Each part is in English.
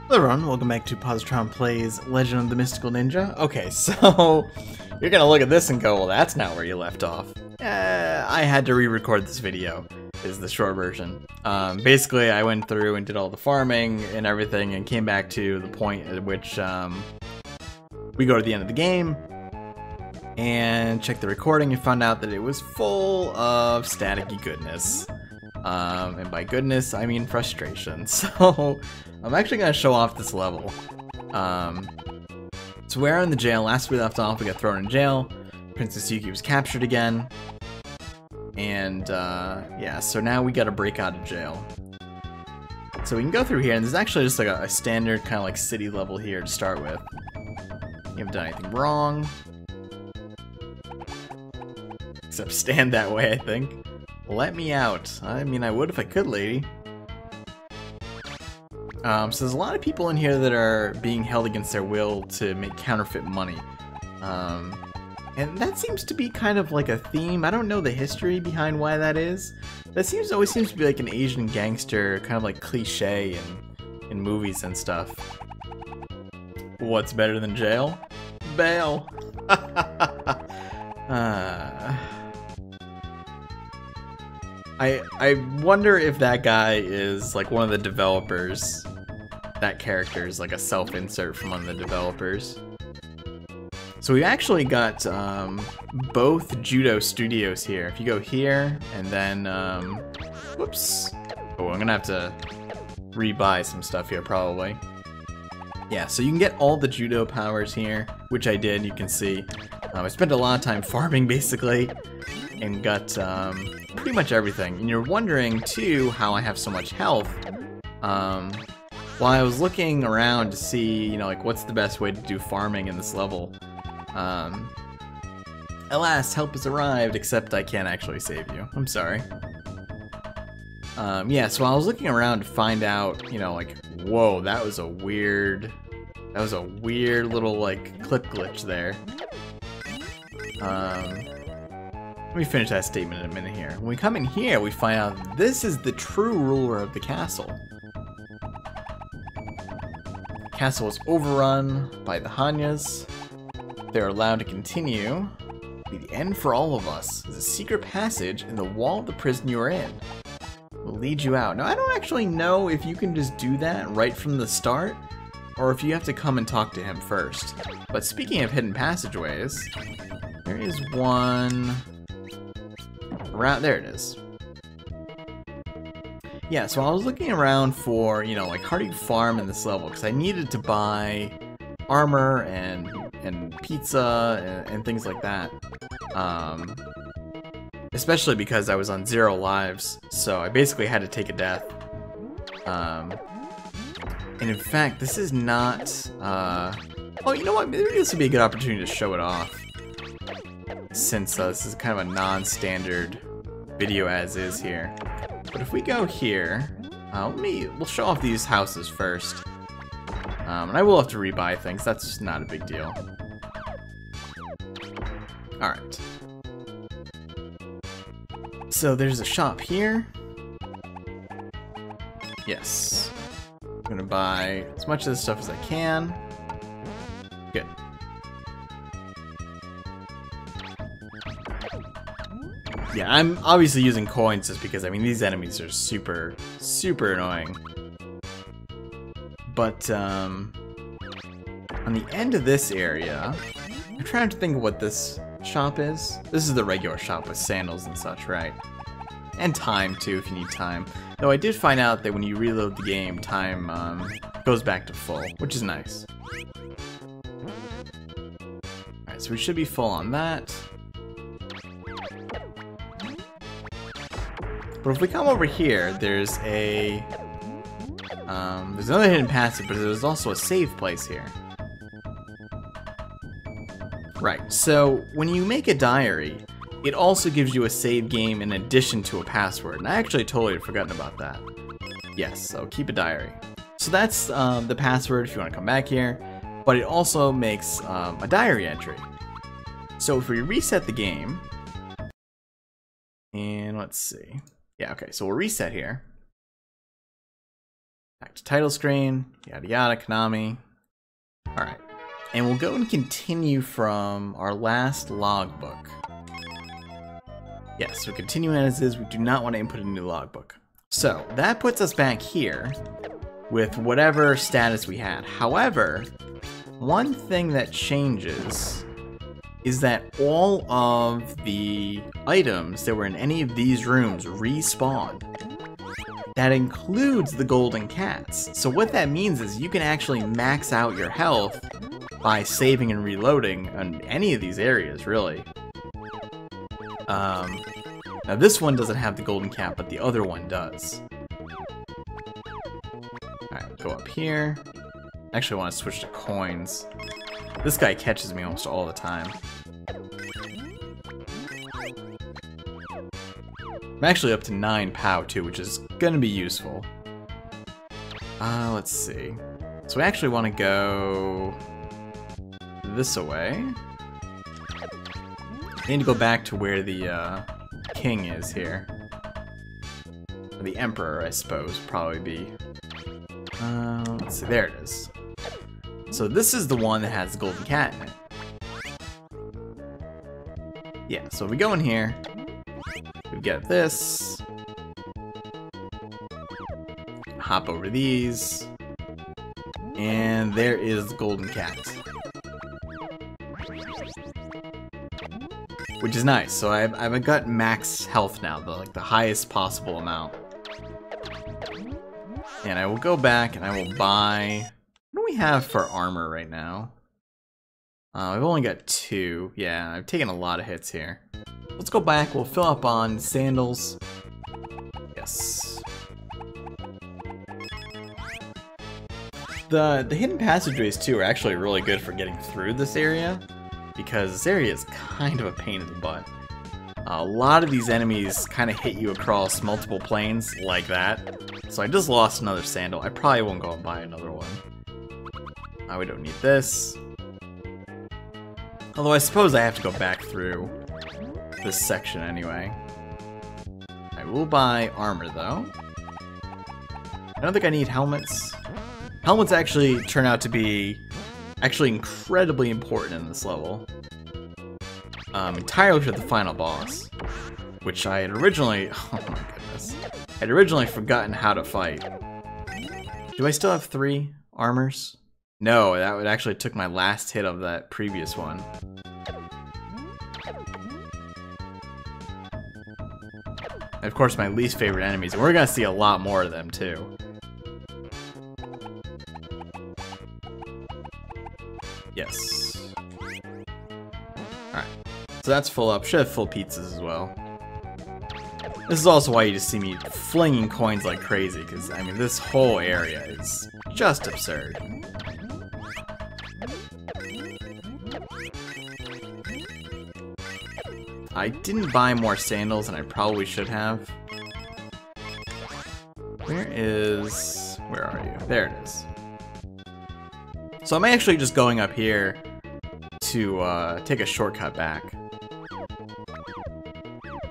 Hello everyone, welcome back to Positron Plays Legend of the Mystical Ninja. Okay, so you're gonna look at this and go, well, that's not where you left off. I had to re-record this video, is the short version. Basically, I went through and did all the farming and everything and came back to the point at which we go to the end of the game and checked the recording and found out that it was full of staticky goodness. And by goodness, I mean frustration. So I'm actually going to show off this level. So we're in the jail. Last we left off, we got thrown in jail. Princess Yuki was captured again. And yeah, so now we got to break out of jail. So we can go through here, and there's actually just like a standard kind of like city level here to start with. You haven't done anything wrong. Except stand that way, I think. Let me out. I mean, I would if I could, lady. So there's a lot of people in here that are being held against their will to make counterfeit money. And that seems to be kind of like a theme. I don't know the history behind why that is. That always seems to be like an Asian gangster, kind of like cliche in movies and stuff. What's better than jail? Bail. I wonder if that guy is like one of the developers. That character is like a self-insert from one of the developers. So we actually got both judo studios here. If you go here and then, whoops. Oh, I'm gonna have to rebuy some stuff here probably. Yeah, so you can get all the judo powers here, which I did, you can see. I spent a lot of time farming basically, and got pretty much everything. And you're wondering too how I have so much health. While I was looking around to see, you know, like what's the best way to do farming in this level. Alas, help has arrived, except I can't actually save you. I'm sorry. Yeah, so I was looking around to find out, you know, like, whoa, that was a weird little, like, clip glitch there. Let me finish that statement in a minute here. When we come in here, we find out this is the true ruler of the castle. The castle is overrun by the Hanyas. They're allowed to continue. The end for all of us is a secret passage in the wall of the prison you are in. Will lead you out. Now, I don't actually know if you can just do that right from the start, or if you have to come and talk to him first. But speaking of hidden passageways, there is one around there. It is. Yeah, so I was looking around for, you know, like how do you farm in this level, because I needed to buy armor and pizza and things like that. Especially because I was on 0 lives, so I basically had to take a death. And in fact, this is not, oh, you know what, maybe this would be a good opportunity to show it off. Since this is kind of a non-standard video as is here. But if we go here, we'll show off these houses first. And I will have to rebuy things, that's not a big deal. Alright. So there's a shop here. Yes. I'm gonna buy as much of this stuff as I can. Good. Yeah, I'm obviously using coins just because, I mean, these enemies are super, super annoying. But, on the end of this area, I'm trying to think of what this shop is. This is the regular shop with sandals and such, right? And time, too, if you need time. Though I did find out that when you reload the game, time, goes back to full, which is nice. Alright, so we should be full on that. But if we come over here, there's a... there's another hidden passage, but there's also a save place here. Right, so when you make a diary, it also gives you a save game in addition to a password. And I actually totally had forgotten about that. Yes, so keep a diary. So that's the password if you want to come back here. But it also makes a diary entry. So if we reset the game... And let's see... Yeah, okay, so we'll reset here. Back to title screen, yada yada, Konami. Alright, and we'll go and continue from our last logbook. Yes, we're continuing as is. We do not want to input a new logbook. So, that puts us back here with whatever status we had. However, one thing that changes is that all of the items that were in any of these rooms respawn. That includes the golden cats. So what that means is you can actually max out your health by saving and reloading on any of these areas, really. Now this one doesn't have the golden cat, but the other one does. Alright, go up here. Actually, I want to switch to coins. This guy catches me almost all the time. I'm actually up to 9 POW too, which is gonna be useful. Let's see. So we actually want to go this way. I need to go back to where the king is here. Or the emperor, I suppose, would probably be. Let's see, there it is. So this is the one that has the golden cat in it. Yeah, so we go in here. We get this. Hop over these. And there is the golden cat. Which is nice. So I've got max health now, the highest possible amount. And I will go back and I will buy... What do we have for armor right now? I've only got 2. Yeah, I've taken a lot of hits here. Let's go back, we'll fill up on sandals. Yes. The hidden passageways too are actually really good for getting through this area, because this area is kind of a pain in the butt. A lot of these enemies kind of hit you across multiple planes like that. So I just lost another sandal. I probably won't go and buy another one. We don't need this. Although I suppose I have to go back through this section anyway. I will buy armor though. I don't think I need helmets. Helmets actually turn out to be incredibly important in this level. Entirely for the final boss, which I had originally, oh my goodness, I'd originally forgotten how to fight. Do I still have 3 armors? No, that would actually took my last hit of that previous one. And of course, my least favorite enemies, and we're gonna see a lot more of them too. Yes. Alright. So that's full up. Should have full pizzas as well. This is also why you just see me flinging coins like crazy, because, I mean, this whole area is just absurd. I didn't buy more sandals, and I probably should have. Where are you? There it is. So I'm actually just going up here to take a shortcut back.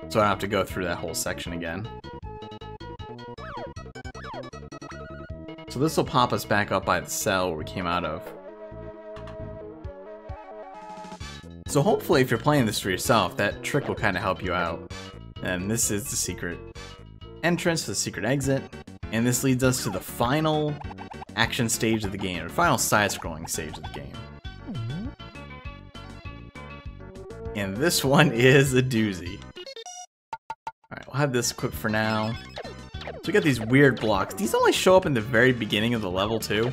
So I don't have to go through that whole section again. So this will pop us back up by the cell where we came out of. So hopefully if you're playing this for yourself, that trick will kind of help you out. And this is the secret entrance to the secret exit. And this leads us to the final action stage of the game, or final side-scrolling stage of the game. And this one is a doozy. Alright, we'll have this equipped for now. So we got these weird blocks. These only show up in the very beginning of the level too.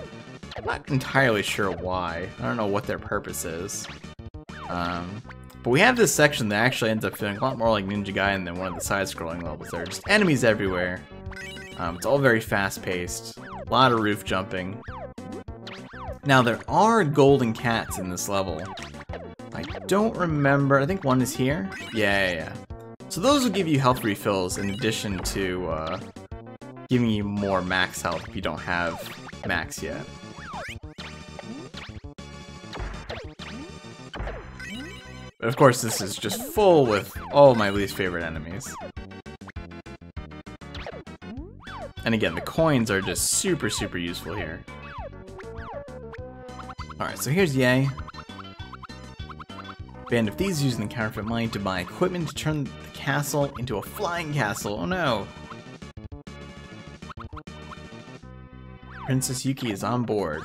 I'm not entirely sure why. I don't know what their purpose is. But we have this section that actually ends up feeling a lot more like Ninja Gaiden than one of the side-scrolling levels. There are just enemies everywhere. It's all very fast-paced. A lot of roof jumping. Now, there are golden cats in this level. I don't remember. I think one is here. Yeah. So those will give you health refills in addition to giving you more max health if you don't have max yet. But of course, this is just full with all my least favorite enemies. And again, the coins are just super, super useful here. Alright, so here's Ye. Band of thieves using the counterfeit money to buy equipment to turn the castle into a flying castle. Oh no! Princess Yuki is on board.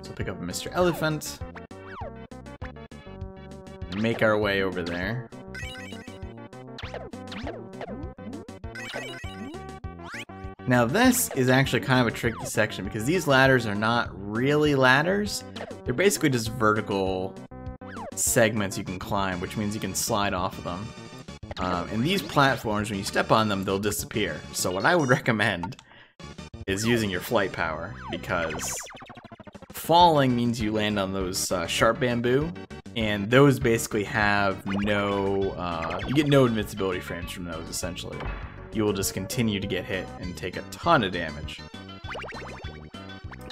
So pick up Mr. Elephant. And make our way over there. Now this is actually kind of a tricky section because these ladders are not really ladders. They're basically just vertical segments you can climb, which means you can slide off of them. And these platforms, when you step on them, they'll disappear. So what I would recommend is using your flight power, because falling means you land on those sharp bamboo, and those basically have no, you get no invincibility frames from those, essentially. You will just continue to get hit and take a ton of damage.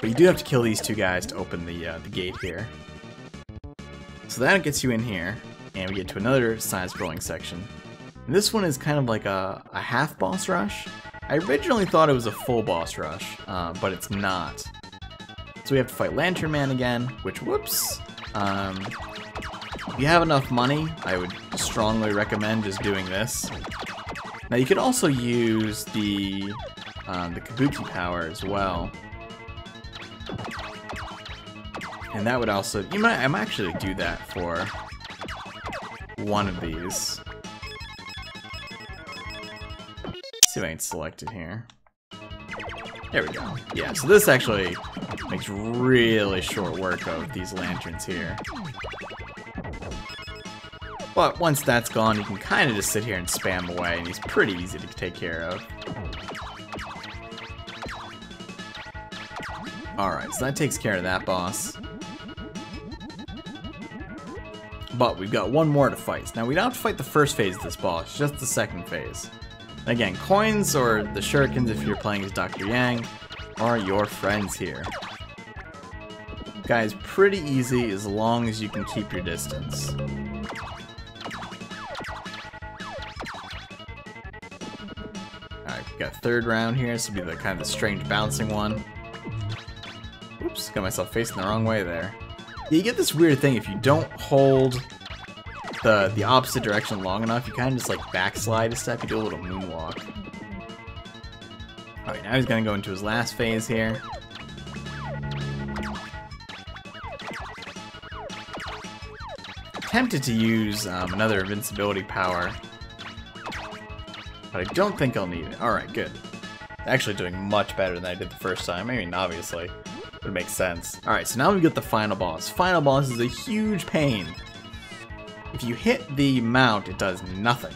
But you do have to kill these two guys to open the gate here. So that gets you in here, and we get to another side-scrolling section. And this one is kind of like a half boss rush. I originally thought it was a full boss rush, but it's not. So we have to fight Lantern Man again, which, whoops. If you have enough money, I would strongly recommend just doing this. Now you could also use the Kabuki power as well. And that would also, I might actually do that for one of these. Let's see if I can select it here. There we go. Yeah, so this actually makes really short work of these lanterns here. But once that's gone, you can kind of just sit here and spam away, and he's pretty easy to take care of. Alright, so that takes care of that boss. But we've got one more to fight. Now we don't have to fight the first phase of this boss, just the second phase. Again, coins or the shurikens if you're playing as Dr. Yang are your friends here. Guys, pretty easy as long as you can keep your distance. Alright, we've got third round here. This will be the kind of the strange bouncing one. Oops, got myself facing the wrong way there. Yeah, you get this weird thing if you don't hold the opposite direction long enough, you kind of just like backslide a step, you do a little moonwalk. Alright, now he's gonna go into his last phase here. Tempted to use another invincibility power, but I don't think I'll need it. Alright, good. Actually doing much better than I did the first time. I mean, obviously, it makes sense. Alright, so now we get the final boss. Final boss is a huge pain. If you hit the mount, it does nothing.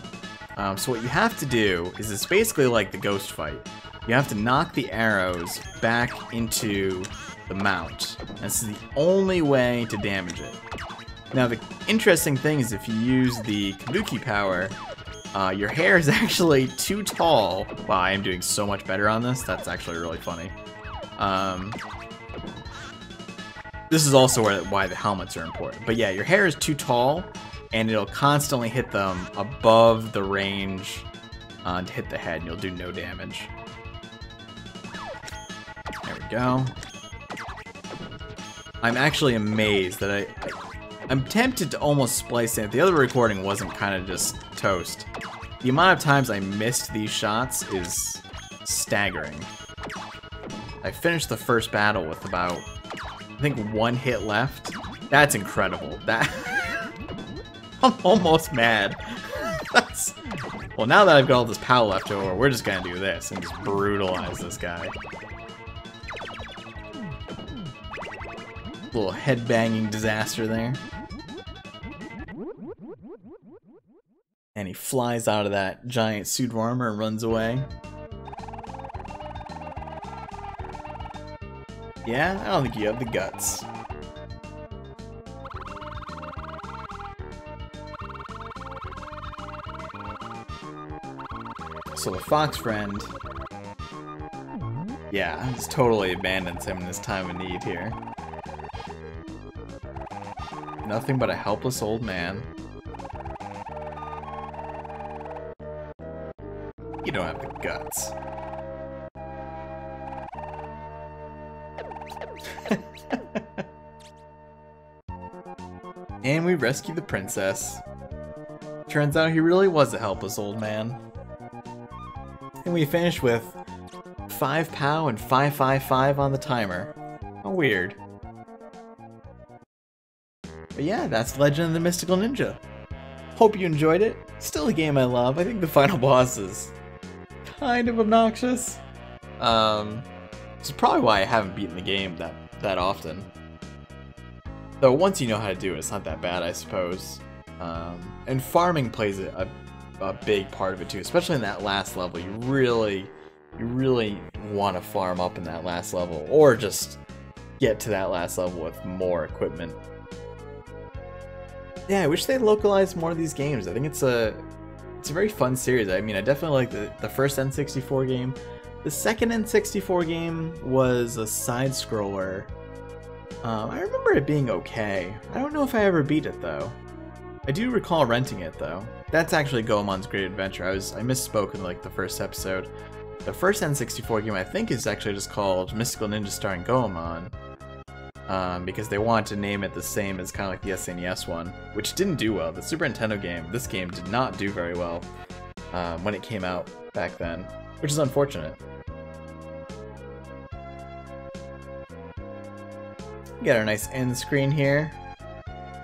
So what you have to do is it's basically like the ghost fight. You have to knock the arrows back into the mount. And this is the only way to damage it. Now the interesting thing is if you use the Kabuki power, your hair is actually too tall. Wow, I am doing so much better on this. That's actually really funny. This is also why the helmets are important. But yeah, your hair is too tall, and it'll constantly hit them above the range to hit the head, and you'll do no damage. There we go. I'm actually amazed that I'm tempted to almost splice in. The other recording wasn't kind of just toast. The amount of times I missed these shots is staggering. I finished the first battle with about, I think, one hit left. That's incredible. I'm almost mad. Well, now that I've got all this power left over, we're just gonna do this and just brutalize this guy. Little head-banging disaster there. And he flies out of that giant suit of armor and runs away. Yeah, I don't think you have the guts. So the fox friend, yeah, just totally abandons him in this time of need here. Nothing but a helpless old man. You don't have the guts. And we rescue the princess. Turns out he really was a helpless old man. And we finish with 5 POW and 555 on the timer. How weird. But yeah, that's Legend of the Mystical Ninja. Hope you enjoyed it. Still a game I love. I think the final boss is kind of obnoxious. It's probably why I haven't beaten the game that often. Though once you know how to do it, it's not that bad, I suppose. And farming plays a big part of it too, especially in that last level. You really want to farm up in that last level, or just get to that last level with more equipment. Yeah, I wish they localized more of these games. I think it's a very fun series. I mean, I definitely like the first N64 game. The second N64 game was a side-scroller. I remember it being okay. I don't know if I ever beat it though. I do recall renting it though. That's actually Goemon's Great Adventure. I misspoke in like the first episode. The first N64 game I think is actually just called Mystical Ninja Starring Goemon. Because they wanted to name it the same as kind of like the SNES one, which didn't do well. The Super Nintendo game, this game did not do very well when it came out back then, which is unfortunate. We got our nice end screen here.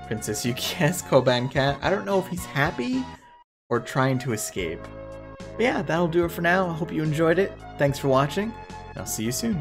Princess Yuki has Koban Cat. I don't know if he's happy or trying to escape. But yeah, that'll do it for now. I hope you enjoyed it. Thanks for watching, and I'll see you soon.